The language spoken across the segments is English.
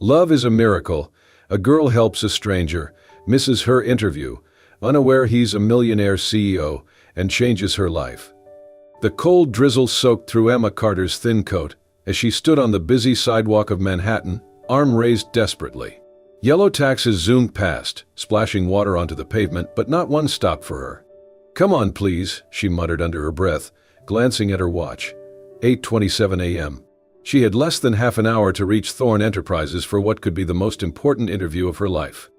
Love is a miracle. A girl helps a stranger, misses her interview, unaware he's a millionaire CEO, and changes her life. The cold drizzle soaked through Emma Carter's thin coat as she stood on the busy sidewalk of Manhattan, arm raised desperately. Yellow taxis zoomed past, splashing water onto the pavement, but not one stopped for her. "Come on, please," she muttered under her breath, glancing at her watch. 8:27 a.m. She had less than half an hour to reach Thorne Enterprises for what could be the most important interview of her life.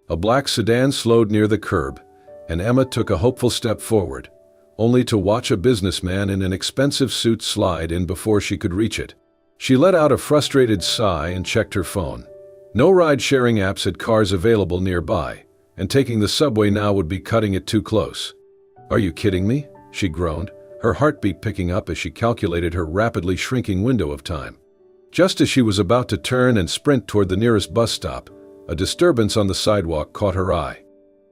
A black sedan slowed near the curb, and Emma took a hopeful step forward, only to watch a businessman in an expensive suit slide in before she could reach it. She let out a frustrated sigh and checked her phone. No ride-sharing apps had cars available nearby, and taking the subway now would be cutting it too close. "Are you kidding me?" she groaned, her heartbeat picking up as she calculated her rapidly shrinking window of time. Just as she was about to turn and sprint toward the nearest bus stop, a disturbance on the sidewalk caught her eye.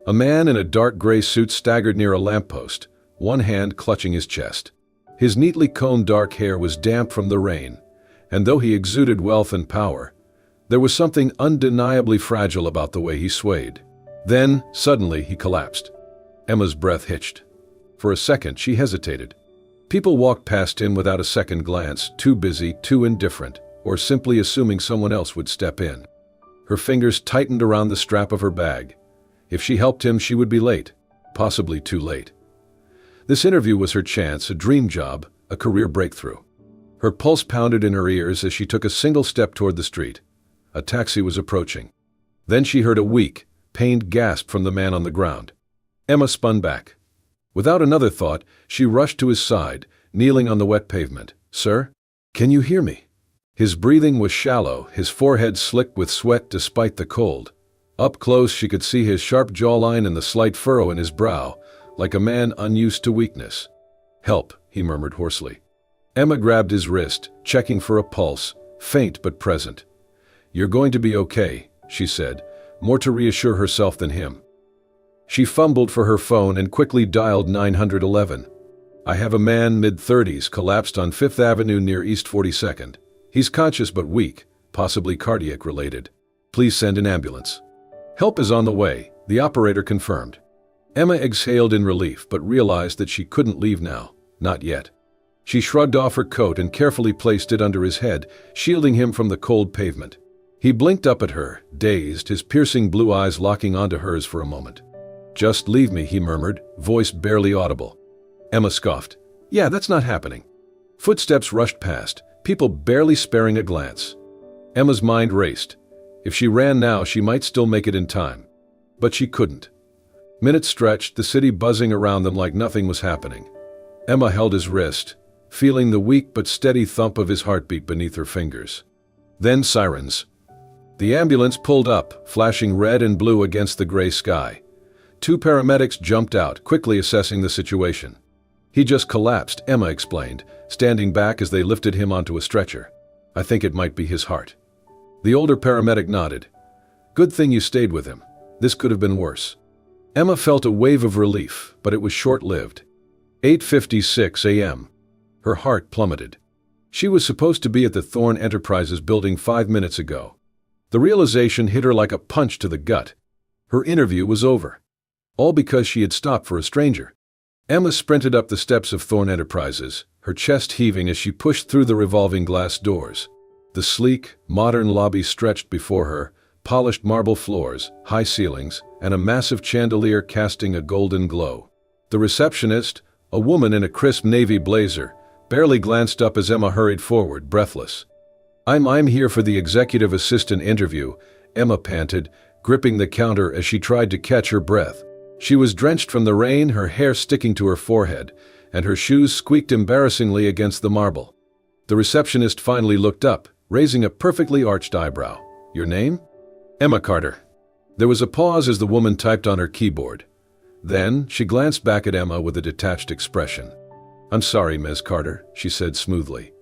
A man in a dark gray suit staggered near a lamppost, one hand clutching his chest. His neatly combed dark hair was damp from the rain, and though he exuded wealth and power, there was something undeniably fragile about the way he swayed. Then, suddenly, he collapsed. Emma's breath hitched. For a second, she hesitated. People walked past him without a second glance, too busy, too indifferent, or simply assuming someone else would step in. Her fingers tightened around the strap of her bag. If she helped him, she would be late, possibly too late. This interview was her chance, a dream job, a career breakthrough. Her pulse pounded in her ears as she took a single step toward the street. A taxi was approaching. Then she heard a weak, pained gasp from the man on the ground. Emma spun back. Without another thought, she rushed to his side, kneeling on the wet pavement. "Sir? Can you hear me?" His breathing was shallow, his forehead slicked with sweat despite the cold. Up close, she could see his sharp jawline and the slight furrow in his brow, like a man unused to weakness. "Help," he murmured hoarsely. Emma grabbed his wrist, checking for a pulse, faint but present. "You're going to be okay," she said, more to reassure herself than him. She fumbled for her phone and quickly dialed 911. "I have a man mid-30s collapsed on 5th Avenue near East 42nd. He's conscious but weak, possibly cardiac-related. Please send an ambulance." "Help is on the way," the operator confirmed. Emma exhaled in relief but realized that she couldn't leave now, not yet. She shrugged off her coat and carefully placed it under his head, shielding him from the cold pavement. He blinked up at her, dazed, his piercing blue eyes locking onto hers for a moment. "Just leave me," he murmured, voice barely audible. Emma scoffed. "Yeah, that's not happening." Footsteps rushed past, people barely sparing a glance. Emma's mind raced. If she ran now, she might still make it in time. But she couldn't. Minutes stretched, the city buzzing around them like nothing was happening. Emma held his wrist, feeling the weak but steady thump of his heartbeat beneath her fingers. Then sirens. The ambulance pulled up, flashing red and blue against the gray sky. 2 paramedics jumped out, quickly assessing the situation. "He just collapsed," Emma explained, standing back as they lifted him onto a stretcher. "I think it might be his heart." The older paramedic nodded. "Good thing you stayed with him. This could have been worse." Emma felt a wave of relief, but it was short-lived. 8:56 a.m. Her heart plummeted. She was supposed to be at the Thorne Enterprises building 5 minutes ago. The realization hit her like a punch to the gut. Her interview was over. All because she had stopped for a stranger. Emma sprinted up the steps of Thorne Enterprises, her chest heaving as she pushed through the revolving glass doors. The sleek, modern lobby stretched before her, polished marble floors, high ceilings, and a massive chandelier casting a golden glow. The receptionist, a woman in a crisp navy blazer, barely glanced up as Emma hurried forward, breathless. I'm here for the executive assistant interview," Emma panted, gripping the counter as she tried to catch her breath. She was drenched from the rain, her hair sticking to her forehead, and her shoes squeaked embarrassingly against the marble. The receptionist finally looked up, raising a perfectly arched eyebrow. "Your name?" "Emma Carter." There was a pause as the woman typed on her keyboard. Then, she glanced back at Emma with a detached expression. "I'm sorry, Ms. Carter," she said smoothly.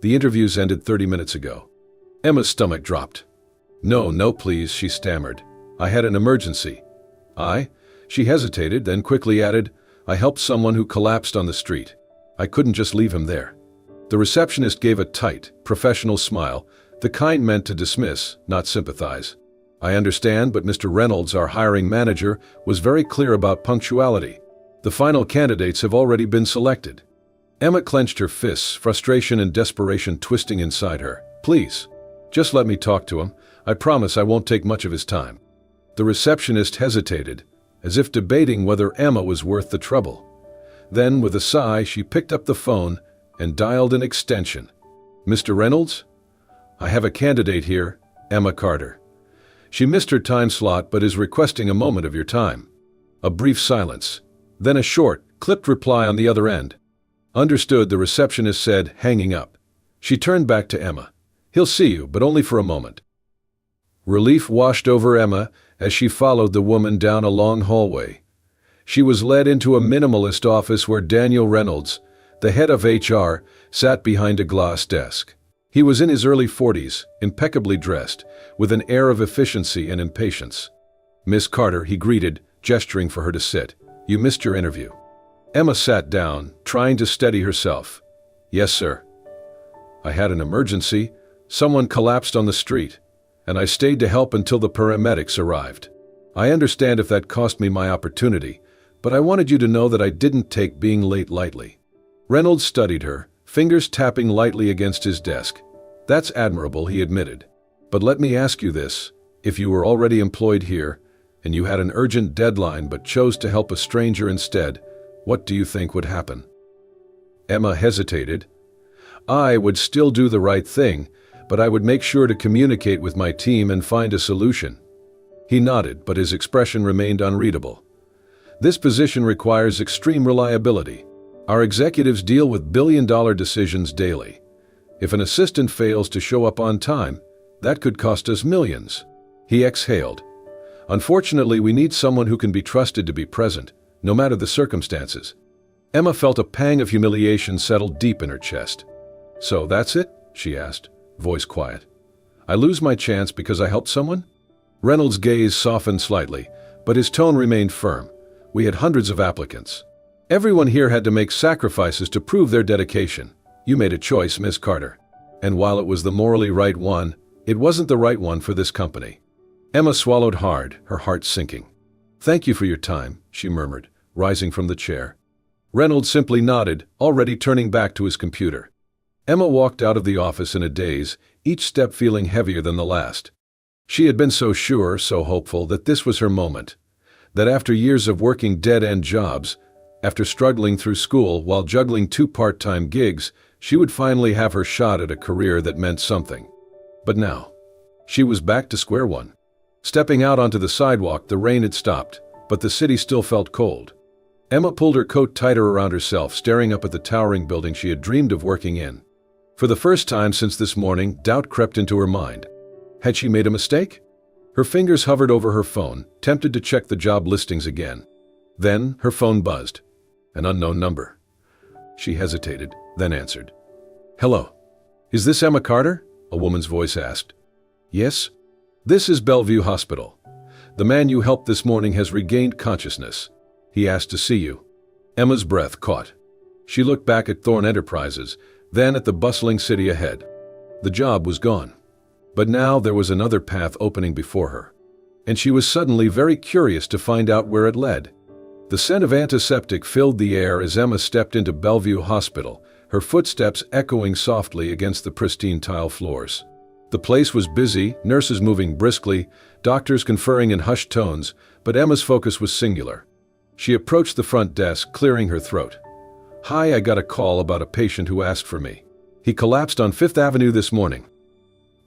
"The interviews ended 30 minutes ago." Emma's stomach dropped. No, please," she stammered. "I had an emergency." "I?" She hesitated, then quickly added, "I helped someone who collapsed on the street. I couldn't just leave him there." The receptionist gave a tight, professional smile, the kind meant to dismiss, not sympathize. "I understand, but Mr. Reynolds, our hiring manager, was very clear about punctuality. The final candidates have already been selected." Emma clenched her fists, frustration and desperation twisting inside her. "Please, just let me talk to him. I promise I won't take much of his time." The receptionist hesitated, as if debating whether Emma was worth the trouble. Then, with a sigh, she picked up the phone and dialed an extension. "Mr. Reynolds? I have a candidate here, Emma Carter. She missed her time slot but is requesting a moment of your time." A brief silence, then a short, clipped reply on the other end. "Understood," the receptionist said, hanging up. She turned back to Emma. "He'll see you, but only for a moment." Relief washed over Emma as she followed the woman down a long hallway. She was led into a minimalist office where Daniel Reynolds, the head of HR, sat behind a glass desk. He was in his early 40s, impeccably dressed, with an air of efficiency and impatience. "Miss Carter," he greeted, gesturing for her to sit. "You missed your interview." Emma sat down, trying to steady herself. "Yes, sir. I had an emergency. Someone collapsed on the street, and I stayed to help until the paramedics arrived. I understand if that cost me my opportunity, but I wanted you to know that I didn't take being late lightly." Reynolds studied her, fingers tapping lightly against his desk. "That's admirable," he admitted. "But let me ask you this. If you were already employed here, and you had an urgent deadline but chose to help a stranger instead, what do you think would happen?" Emma hesitated. "I would still do the right thing, but I would make sure to communicate with my team and find a solution." He nodded, but his expression remained unreadable. "This position requires extreme reliability. Our executives deal with billion-dollar decisions daily. If an assistant fails to show up on time, that could cost us millions." He exhaled. "Unfortunately, we need someone who can be trusted to be present, no matter the circumstances." Emma felt a pang of humiliation settle deep in her chest. "So that's it?" she asked, voice quiet. "I lose my chance because I helped someone?" Reynolds' gaze softened slightly, but his tone remained firm. "We had hundreds of applicants. Everyone here had to make sacrifices to prove their dedication. You made a choice, Miss Carter. And while it was the morally right one, it wasn't the right one for this company." Emma swallowed hard, her heart sinking. "Thank you for your time," she murmured, rising from the chair. Reynolds simply nodded, already turning back to his computer. Emma walked out of the office in a daze, each step feeling heavier than the last. She had been so sure, so hopeful, that this was her moment. That after years of working dead-end jobs, after struggling through school while juggling 2 part-time gigs, she would finally have her shot at a career that meant something. But now, she was back to square one. Stepping out onto the sidewalk, the rain had stopped, but the city still felt cold. Emma pulled her coat tighter around herself, staring up at the towering building she had dreamed of working in. For the first time since this morning, doubt crept into her mind. Had she made a mistake? Her fingers hovered over her phone, tempted to check the job listings again. Then her phone buzzed. An unknown number. She hesitated, then answered. "Hello. Is this Emma Carter?" a woman's voice asked. "Yes. This is Bellevue Hospital. The man you helped this morning has regained consciousness. He asked to see you." Emma's breath caught. She looked back at Thorne Enterprises, then at the bustling city ahead. The job was gone. But now there was another path opening before her. And she was suddenly very curious to find out where it led. The scent of antiseptic filled the air as Emma stepped into Bellevue Hospital, her footsteps echoing softly against the pristine tile floors. The place was busy, nurses moving briskly, doctors conferring in hushed tones, but Emma's focus was singular. She approached the front desk, clearing her throat. "Hi, I got a call about a patient who asked for me. He collapsed on 5th Avenue this morning."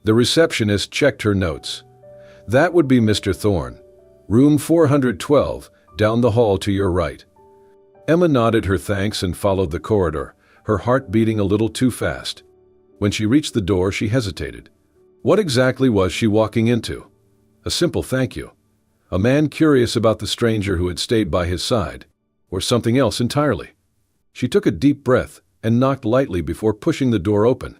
The receptionist checked her notes. "That would be Mr. Thorne. Room 412, down the hall to your right." Emma nodded her thanks and followed the corridor, her heart beating a little too fast. When she reached the door, she hesitated. What exactly was she walking into? A simple thank you? A man curious about the stranger who had stayed by his side? Or something else entirely? She took a deep breath and knocked lightly before pushing the door open.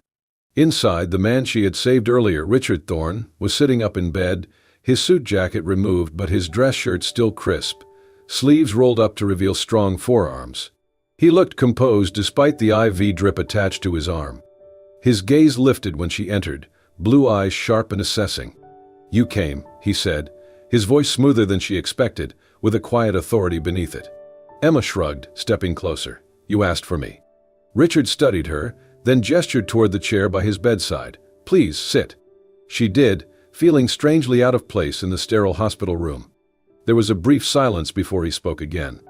Inside, the man she had saved earlier, Richard Thorne, was sitting up in bed, his suit jacket removed but his dress shirt still crisp, sleeves rolled up to reveal strong forearms. He looked composed despite the IV drip attached to his arm. His gaze lifted when she entered, blue eyes sharp and assessing. "You came," he said, his voice smoother than she expected, with a quiet authority beneath it. Emma shrugged, stepping closer. "You asked for me." Richard studied her, then gestured toward the chair by his bedside. "Please, sit." She did, feeling strangely out of place in the sterile hospital room. There was a brief silence before he spoke again.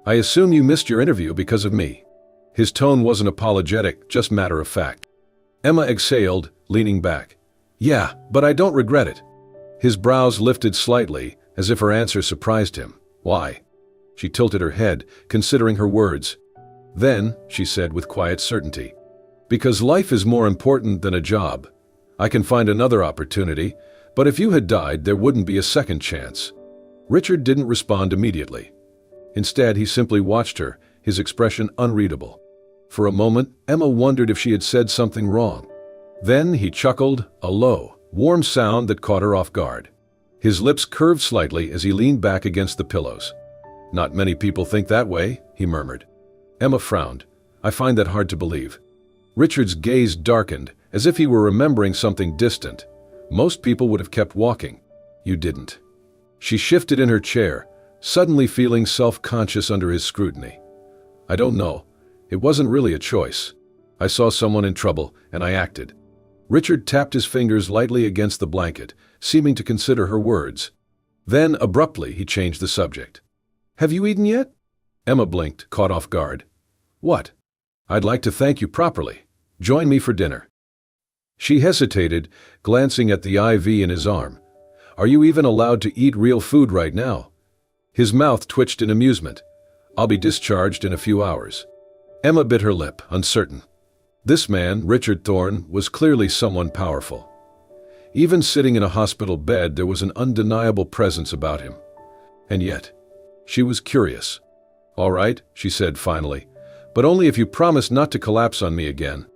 "I assume you missed your interview because of me." His tone wasn't apologetic, just matter of fact. Emma exhaled, leaning back. "Yeah, but I don't regret it." His brows lifted slightly, as if her answer surprised him. "Why?" She tilted her head, considering her words. "Then," she said with quiet certainty, "because life is more important than a job. I can find another opportunity, but if you had died, there wouldn't be a second chance." Richard didn't respond immediately. Instead, he simply watched her, his expression unreadable. For a moment, Emma wondered if she had said something wrong. Then he chuckled, a low, warm sound that caught her off guard. His lips curved slightly as he leaned back against the pillows. "Not many people think that way," he murmured. Emma frowned. "I find that hard to believe." Richard's gaze darkened, as if he were remembering something distant. "Most people would have kept walking. You didn't." She shifted in her chair, suddenly feeling self-conscious under his scrutiny. "I don't know. It wasn't really a choice. I saw someone in trouble, and I acted." Richard tapped his fingers lightly against the blanket, seeming to consider her words. Then, abruptly, he changed the subject. "Have you eaten yet?" Emma blinked, caught off guard. "What?" "I'd like to thank you properly. Join me for dinner." She hesitated, glancing at the IV in his arm. "Are you even allowed to eat real food right now?" His mouth twitched in amusement. "I'll be discharged in a few hours." Emma bit her lip, uncertain. This man, Richard Thorne, was clearly someone powerful. Even sitting in a hospital bed, there was an undeniable presence about him. And yet, she was curious. "All right," she said finally, "but only if you promise not to collapse on me again."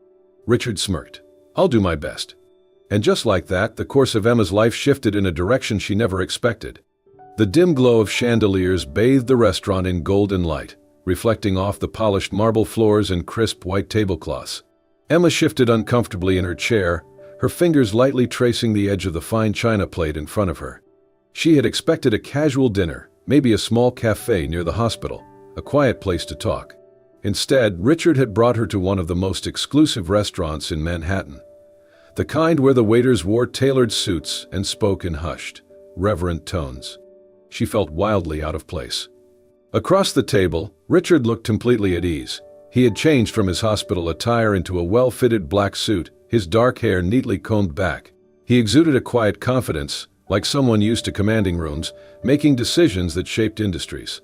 Richard smirked. "I'll do my best." And just like that, the course of Emma's life shifted in a direction she never expected. The dim glow of chandeliers bathed the restaurant in golden light, reflecting off the polished marble floors and crisp white tablecloths. Emma shifted uncomfortably in her chair, her fingers lightly tracing the edge of the fine china plate in front of her. She had expected a casual dinner, maybe a small cafe near the hospital, a quiet place to talk. Instead, Richard had brought her to one of the most exclusive restaurants in Manhattan. The kind where the waiters wore tailored suits and spoke in hushed, reverent tones. She felt wildly out of place. Across the table, Richard looked completely at ease. He had changed from his hospital attire into a well-fitted black suit, his dark hair neatly combed back. He exuded a quiet confidence, like someone used to commanding rooms, making decisions that shaped industries.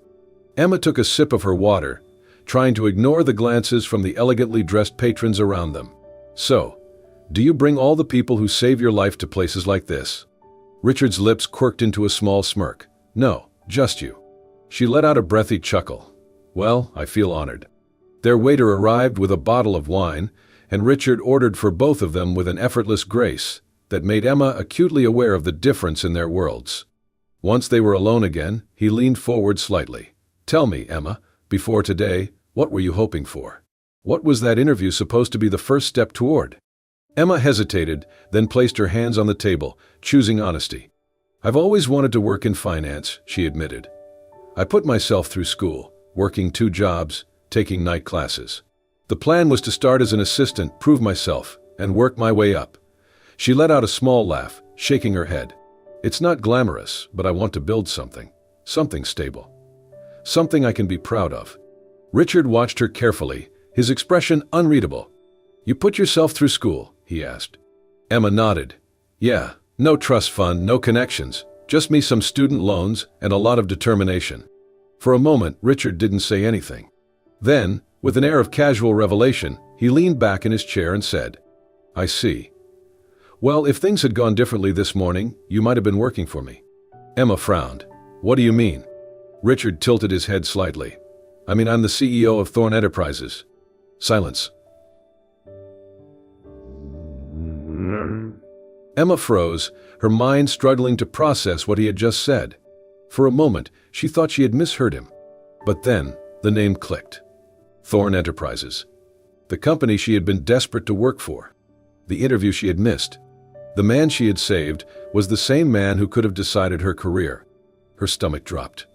Emma took a sip of her water, trying to ignore the glances from the elegantly dressed patrons around them. "So, do you bring all the people who save your life to places like this?" Richard's lips quirked into a small smirk. "No, just you." She let out a breathy chuckle. "Well, I feel honored." Their waiter arrived with a bottle of wine, and Richard ordered for both of them with an effortless grace that made Emma acutely aware of the difference in their worlds. Once they were alone again, he leaned forward slightly. "Tell me, Emma, before today, what were you hoping for? What was that interview supposed to be the first step toward?" Emma hesitated, then placed her hands on the table, choosing honesty. "I've always wanted to work in finance," she admitted. "I put myself through school, working 2 jobs, taking night classes. The plan was to start as an assistant, prove myself, and work my way up." She let out a small laugh, shaking her head. "It's not glamorous, but I want to build something. Something stable. Something I can be proud of." Richard watched her carefully, his expression unreadable. "You put yourself through school?" he asked. Emma nodded. "Yeah, no trust fund, no connections, just me some student loans and a lot of determination." For a moment, Richard didn't say anything. Then, with an air of casual revelation, he leaned back in his chair and said, "I see. Well, if things had gone differently this morning, you might have been working for me." Emma frowned. "What do you mean?" Richard tilted his head slightly. "I mean, I'm the CEO of Thorne Enterprises." Silence. Emma froze, her mind struggling to process what he had just said. For a moment, she thought she had misheard him. But then, the name clicked. Thorne Enterprises. The company she had been desperate to work for. The interview she had missed. The man she had saved was the same man who could have decided her career. Her stomach dropped.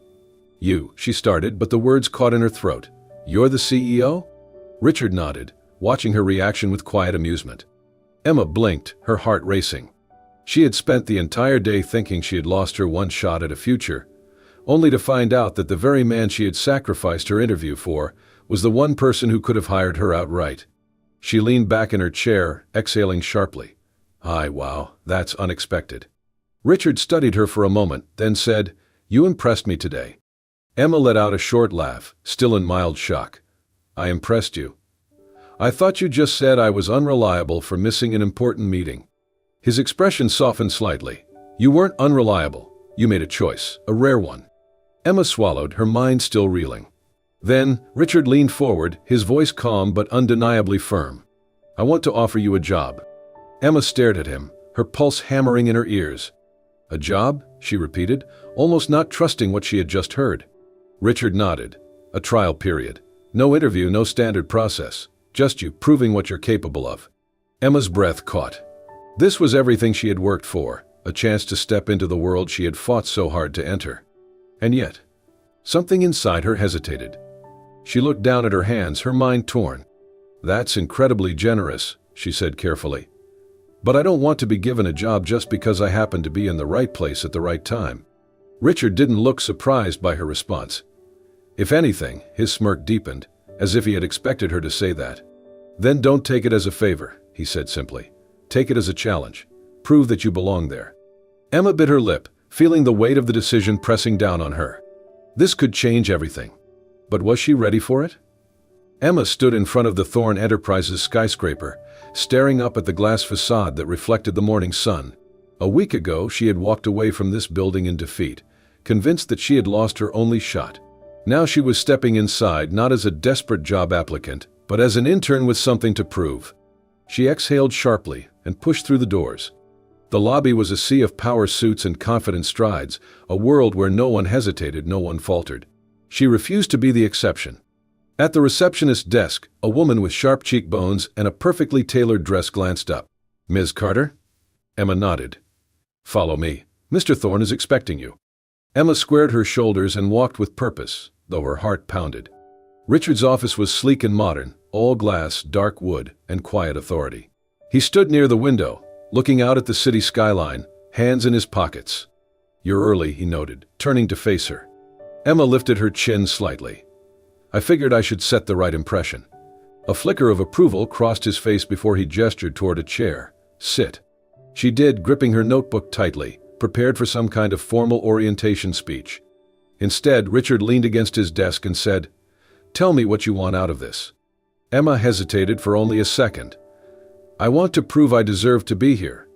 "You," she started, but the words caught in her throat. "You're the CEO?" Richard nodded, watching her reaction with quiet amusement. Emma blinked, her heart racing. She had spent the entire day thinking she had lost her one shot at a future, only to find out that the very man she had sacrificed her interview for was the one person who could have hired her outright. She leaned back in her chair, exhaling sharply. Wow, that's unexpected." Richard studied her for a moment, then said, "You impressed me today." Emma let out a short laugh, still in mild shock. "I impressed you? I thought you just said I was unreliable for missing an important meeting." His expression softened slightly. "You weren't unreliable. You made a choice, a rare one." Emma swallowed, her mind still reeling. Then, Richard leaned forward, his voice calm but undeniably firm. "I want to offer you a job." Emma stared at him, her pulse hammering in her ears. "A job?" she repeated, almost not trusting what she had just heard. Richard nodded. "A trial period. No interview, no standard process. Just you proving what you're capable of." Emma's breath caught. This was everything she had worked for, a chance to step into the world she had fought so hard to enter. And yet, something inside her hesitated. She looked down at her hands, her mind torn. "That's incredibly generous," she said carefully. "But I don't want to be given a job just because I happen to be in the right place at the right time." Richard didn't look surprised by her response. If anything, his smirk deepened, as if he had expected her to say that. "Then don't take it as a favor," he said simply. "Take it as a challenge. Prove that you belong there." Emma bit her lip, feeling the weight of the decision pressing down on her. This could change everything. But was she ready for it? Emma stood in front of the Thorne Enterprises skyscraper, staring up at the glass facade that reflected the morning sun. A week ago, she had walked away from this building in defeat, convinced that she had lost her only shot. Now she was stepping inside not as a desperate job applicant, but as an intern with something to prove. She exhaled sharply and pushed through the doors. The lobby was a sea of power suits and confident strides, a world where no one hesitated, no one faltered. She refused to be the exception. At the receptionist's desk, a woman with sharp cheekbones and a perfectly tailored dress glanced up. "Ms. Carter?" Emma nodded. "Follow me. Mr. Thorne is expecting you." Emma squared her shoulders and walked with purpose, though her heart pounded. Richard's office was sleek and modern, all glass, dark wood, and quiet authority. He stood near the window, looking out at the city skyline, hands in his pockets. "You're early," he noted, turning to face her. Emma lifted her chin slightly. "I figured I should set the right impression." A flicker of approval crossed his face before he gestured toward a chair. "Sit." She did, gripping her notebook tightly, prepared for some kind of formal orientation speech. Instead, Richard leaned against his desk and said, "Tell me what you want out of this." Emma hesitated for only a second. "I want to prove I deserve to be here.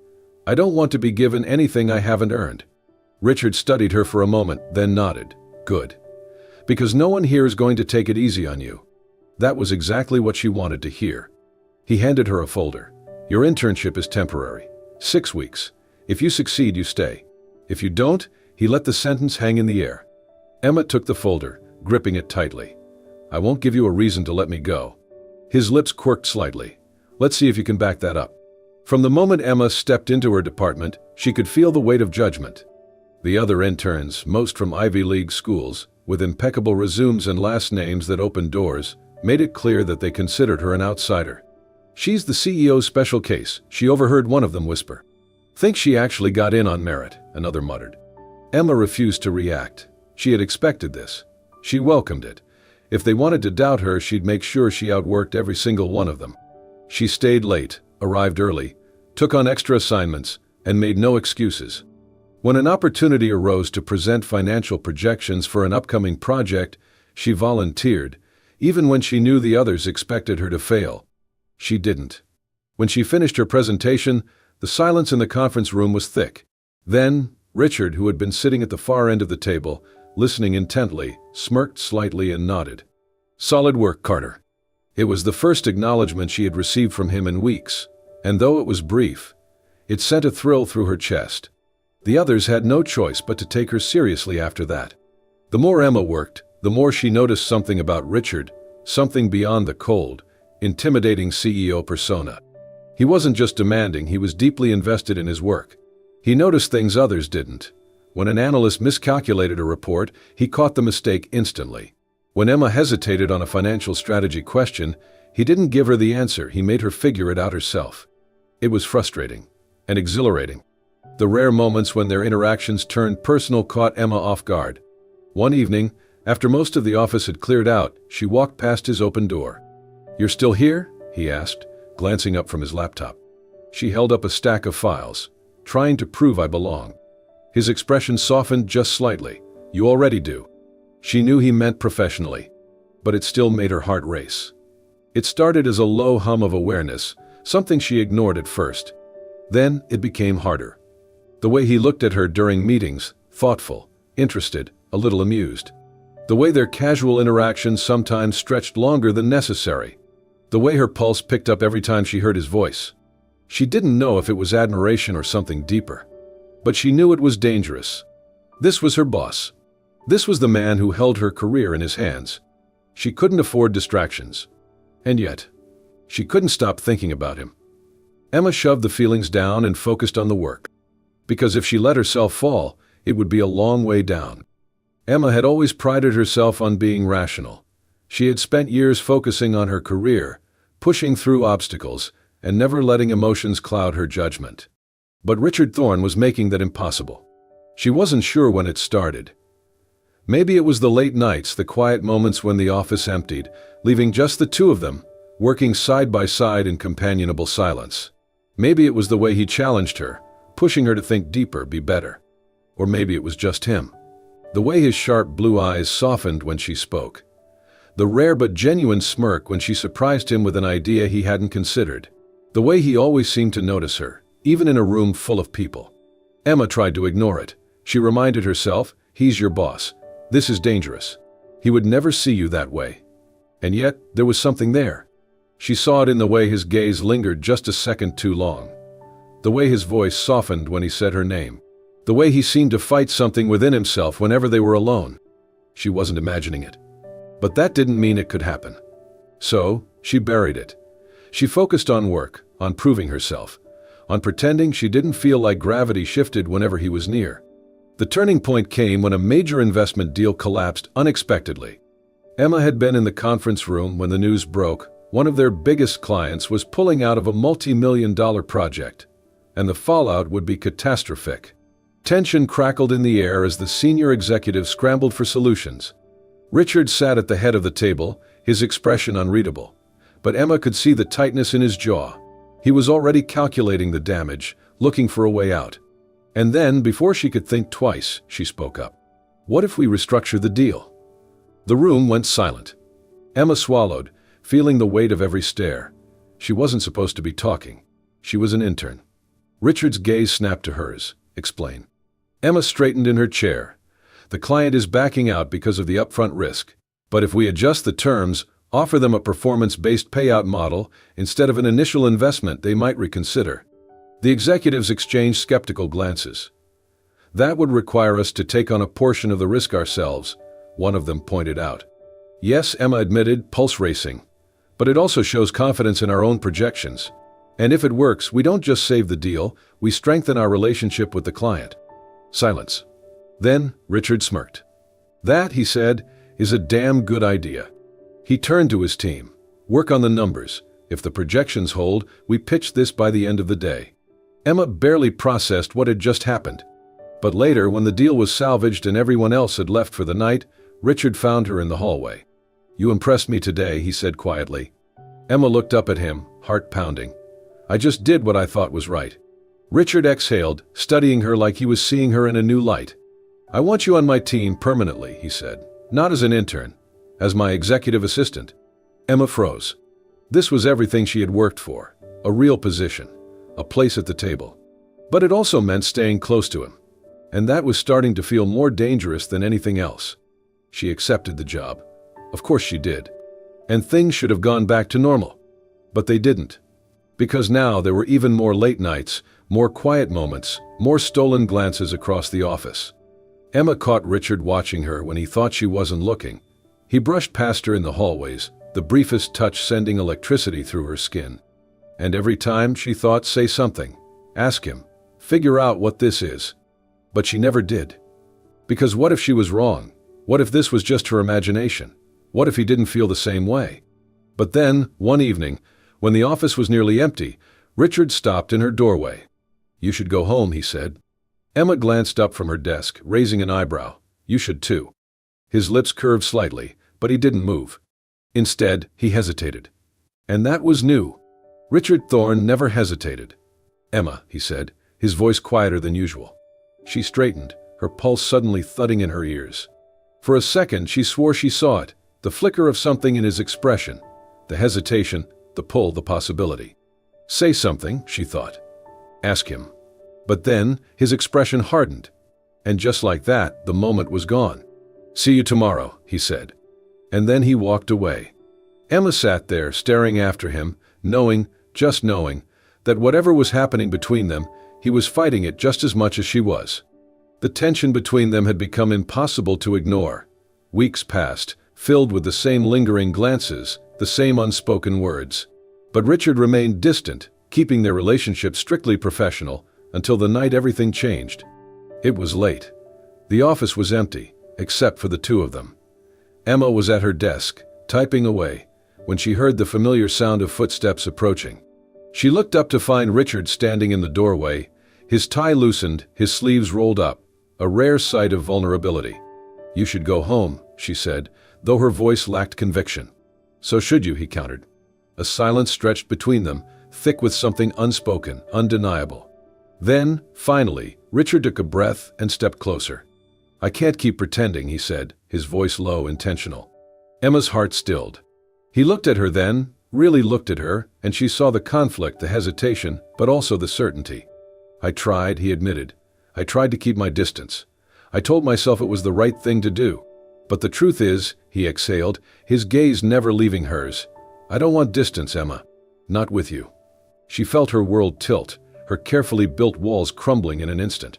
I don't want to be given anything I haven't earned." Richard studied her for a moment, then nodded. "Good. Because no one here is going to take it easy on you." That was exactly what she wanted to hear. He handed her a folder. "Your internship is temporary. 6 weeks. If you succeed, you stay. If you don't," he let the sentence hang in the air. Emma took the folder, gripping it tightly. "I won't give you a reason to let me go." His lips quirked slightly. "Let's see if you can back that up." From the moment Emma stepped into her department, she could feel the weight of judgment. The other interns, most from Ivy League schools, with impeccable resumes and last names that opened doors, made it clear that they considered her an outsider. "She's the CEO's special case," she overheard one of them whisper. "Think she actually got in on merit," another muttered. Emma refused to react. She had expected this. She welcomed it. If they wanted to doubt her, she'd make sure she outworked every single one of them. She stayed late, arrived early, took on extra assignments, and made no excuses. When an opportunity arose to present financial projections for an upcoming project, she volunteered, even when she knew the others expected her to fail. She didn't. When she finished her presentation, the silence in the conference room was thick. Then, Richard, who had been sitting at the far end of the table, listening intently, smirked slightly and nodded. "Solid work, Carter." It was the first acknowledgement she had received from him in weeks, and though it was brief, it sent a thrill through her chest. The others had no choice but to take her seriously after that. The more Emma worked, the more she noticed something about Richard, something beyond the cold, intimidating CEO persona. He wasn't just demanding, he was deeply invested in his work. He noticed things others didn't. When an analyst miscalculated a report, he caught the mistake instantly. When Emma hesitated on a financial strategy question, he didn't give her the answer, he made her figure it out herself. It was frustrating and exhilarating. The rare moments when their interactions turned personal caught Emma off guard. One evening, after most of the office had cleared out, she walked past his open door. "You're still here?" he asked, glancing up from his laptop. She held up a stack of files, trying to prove I belong. His expression softened just slightly. "You already do." She knew he meant professionally, but it still made her heart race. It started as a low hum of awareness, something she ignored at first. Then it became harder. The way he looked at her during meetings, thoughtful, interested, a little amused. The way their casual interactions sometimes stretched longer than necessary. The way her pulse picked up every time she heard his voice. She didn't know if it was admiration or something deeper. But she knew it was dangerous. This was her boss. This was the man who held her career in his hands. She couldn't afford distractions. And yet, she couldn't stop thinking about him. Emma shoved the feelings down and focused on the work. Because if she let herself fall, it would be a long way down. Emma had always prided herself on being rational. She had spent years focusing on her career, pushing through obstacles, and never letting emotions cloud her judgment. But Richard Thorne was making that impossible. She wasn't sure when it started. Maybe it was the late nights, the quiet moments when the office emptied, leaving just the two of them, working side by side in companionable silence. Maybe it was the way he challenged her, pushing her to think deeper, be better. Or maybe it was just him. The way his sharp blue eyes softened when she spoke. The rare but genuine smirk when she surprised him with an idea he hadn't considered. The way he always seemed to notice her, even in a room full of people. Emma tried to ignore it. She reminded herself, he's your boss. This is dangerous. He would never see you that way. And yet, there was something there. She saw it in the way his gaze lingered just a second too long. The way his voice softened when he said her name. The way he seemed to fight something within himself whenever they were alone. She wasn't imagining it. But that didn't mean it could happen. So, she buried it. She focused on work, on proving herself, on pretending she didn't feel like gravity shifted whenever he was near. The turning point came when a major investment deal collapsed unexpectedly. Emma had been in the conference room when the news broke. One of their biggest clients was pulling out of a multi-million-dollar project, and the fallout would be catastrophic. Tension crackled in the air as the senior executive scrambled for solutions. Richard sat at the head of the table, his expression unreadable. But Emma could see the tightness in his jaw. He was already calculating the damage, looking for a way out. And then, before she could think twice, she spoke up. "What if we restructure the deal?" The room went silent. Emma swallowed, feeling the weight of every stare. She wasn't supposed to be talking. She was an intern. Richard's gaze snapped to hers. "Explain." Emma straightened in her chair. "The client is backing out because of the upfront risk. But if we adjust the terms, offer them a performance-based payout model instead of an initial investment, they might reconsider." The executives exchanged skeptical glances. "That would require us to take on a portion of the risk ourselves," one of them pointed out. "Yes," Emma admitted, pulse racing. "But it also shows confidence in our own projections. And if it works, we don't just save the deal, we strengthen our relationship with the client." Silence. Then Richard smirked. "That," he said, "is a damn good idea." He turned to his team. "Work on the numbers. If the projections hold, we pitch this by the end of the day." Emma barely processed what had just happened. But later, when the deal was salvaged and everyone else had left for the night, Richard found her in the hallway. "You impressed me today," he said quietly. Emma looked up at him, heart pounding. "I just did what I thought was right." Richard exhaled, studying her like he was seeing her in a new light. "I want you on my team permanently," he said. "Not as an intern, as my executive assistant." Emma froze. This was everything she had worked for, a real position, a place at the table. But it also meant staying close to him. And that was starting to feel more dangerous than anything else. She accepted the job. Of course she did. And things should have gone back to normal. But they didn't. Because now there were even more late nights, more quiet moments, more stolen glances across the office. Emma caught Richard watching her when he thought she wasn't looking. He brushed past her in the hallways, the briefest touch sending electricity through her skin. And every time she thought, say something, ask him, figure out what this is. But she never did. Because what if she was wrong? What if this was just her imagination? What if he didn't feel the same way? But then, one evening, when the office was nearly empty, Richard stopped in her doorway. "You should go home," he said. Emma glanced up from her desk, raising an eyebrow. "You should too." His lips curved slightly, but he didn't move. Instead, he hesitated. And that was new. Richard Thorne never hesitated. "Emma," he said, his voice quieter than usual. She straightened, her pulse suddenly thudding in her ears. For a second, she swore she saw it, the flicker of something in his expression, the hesitation, the pull, the possibility. Say something, she thought. Ask him. But then, his expression hardened. And just like that, the moment was gone. "See you tomorrow," he said. And then he walked away. Emma sat there, staring after him, knowing, just knowing, that whatever was happening between them, he was fighting it just as much as she was. The tension between them had become impossible to ignore. Weeks passed, filled with the same lingering glances, the same unspoken words. But Richard remained distant, keeping their relationship strictly professional, until the night everything changed. It was late. The office was empty, except for the two of them. Emma was at her desk, typing away, when she heard the familiar sound of footsteps approaching. She looked up to find Richard standing in the doorway, his tie loosened, his sleeves rolled up, a rare sight of vulnerability. "You should go home," she said, though her voice lacked conviction. "So should you," he countered. A silence stretched between them, thick with something unspoken, undeniable. Then, finally, Richard took a breath and stepped closer. "I can't keep pretending," he said, his voice low, intentional. Emma's heart stilled. He looked at her then, really looked at her, and she saw the conflict, the hesitation, but also the certainty. "I tried," he admitted. "I tried to keep my distance. I told myself it was the right thing to do. But the truth is," he exhaled, his gaze never leaving hers, "I don't want distance, Emma. Not with you." She felt her world tilt, her carefully built walls crumbling in an instant.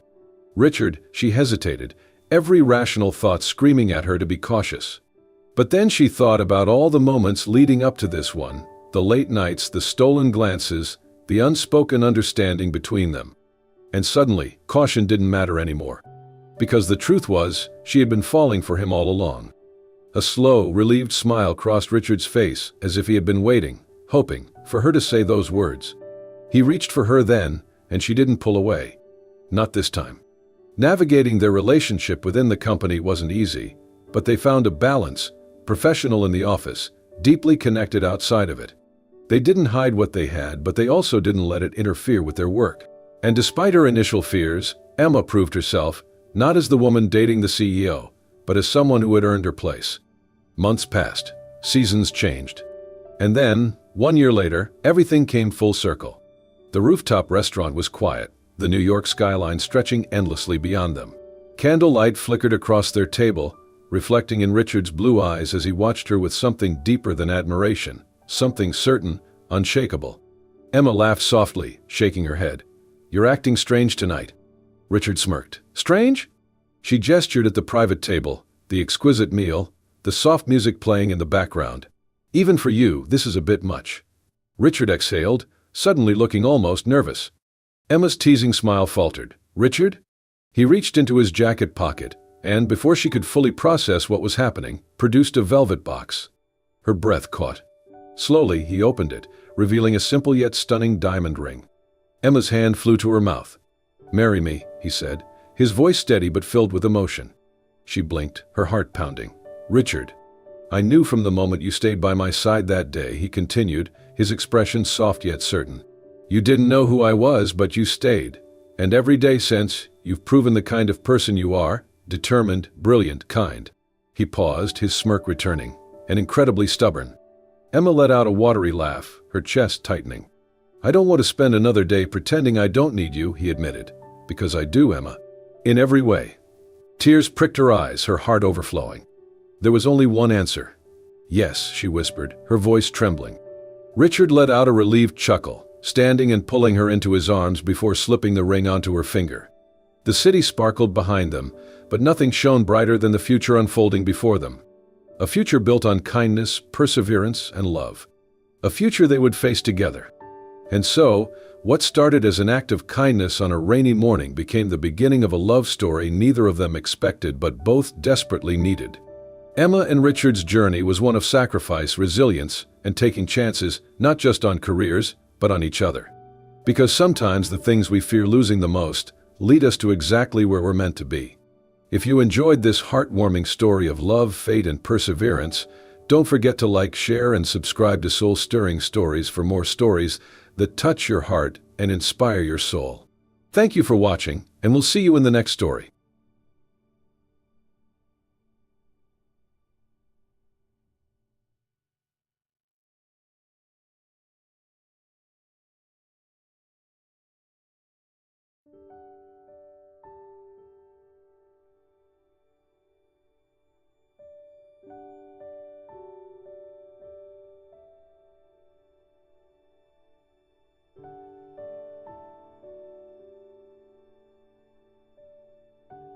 "Richard," she hesitated, every rational thought screaming at her to be cautious. But then she thought about all the moments leading up to this one, the late nights, the stolen glances, the unspoken understanding between them. And suddenly, caution didn't matter anymore. Because the truth was, she had been falling for him all along. A slow, relieved smile crossed Richard's face, as if he had been waiting, hoping, for her to say those words. He reached for her then, and she didn't pull away. Not this time. Navigating their relationship within the company wasn't easy, but they found a balance, professional in the office, deeply connected outside of it. They didn't hide what they had, but they also didn't let it interfere with their work. And despite her initial fears, Emma proved herself, not as the woman dating the CEO, but as someone who had earned her place. Months passed. Seasons changed. And then, 1 year later, everything came full circle. The rooftop restaurant was quiet, the New York skyline stretching endlessly beyond them. Candlelight flickered across their table, reflecting in Richard's blue eyes as he watched her with something deeper than admiration, something certain, unshakable. Emma laughed softly, shaking her head. "You're acting strange tonight." Richard smirked. "Strange?" She gestured at the private table, the exquisite meal, the soft music playing in the background. "Even for you, this is a bit much." Richard exhaled, suddenly looking almost nervous. Emma's teasing smile faltered. "Richard?" He reached into his jacket pocket, and, before she could fully process what was happening, produced a velvet box. Her breath caught. Slowly, he opened it, revealing a simple yet stunning diamond ring. Emma's hand flew to her mouth. "Marry me," he said, his voice steady but filled with emotion. She blinked, her heart pounding. "Richard, I knew from the moment you stayed by my side that day," he continued, his expression soft yet certain. "You didn't know who I was, but you stayed. And every day since, you've proven the kind of person you are, determined, brilliant, kind." He paused, his smirk returning, and incredibly stubborn. Emma let out a watery laugh, her chest tightening. "I don't want to spend another day pretending I don't need you," he admitted. "Because I do, Emma. In every way." Tears pricked her eyes, her heart overflowing. There was only one answer. "Yes," she whispered, her voice trembling. Richard let out a relieved chuckle, standing and pulling her into his arms before slipping the ring onto her finger. The city sparkled behind them, but nothing shone brighter than the future unfolding before them. A future built on kindness, perseverance, and love. A future they would face together. And so, what started as an act of kindness on a rainy morning became the beginning of a love story neither of them expected but both desperately needed. Emma and Richard's journey was one of sacrifice, resilience, and taking chances, not just on careers, but on each other. Because sometimes the things we fear losing the most lead us to exactly where we're meant to be. If you enjoyed this heartwarming story of love, fate, and perseverance, don't forget to like, share, and subscribe to Soul-Stirring Stories for more stories that touch your heart and inspire your soul. Thank you for watching, and we'll see you in the next story.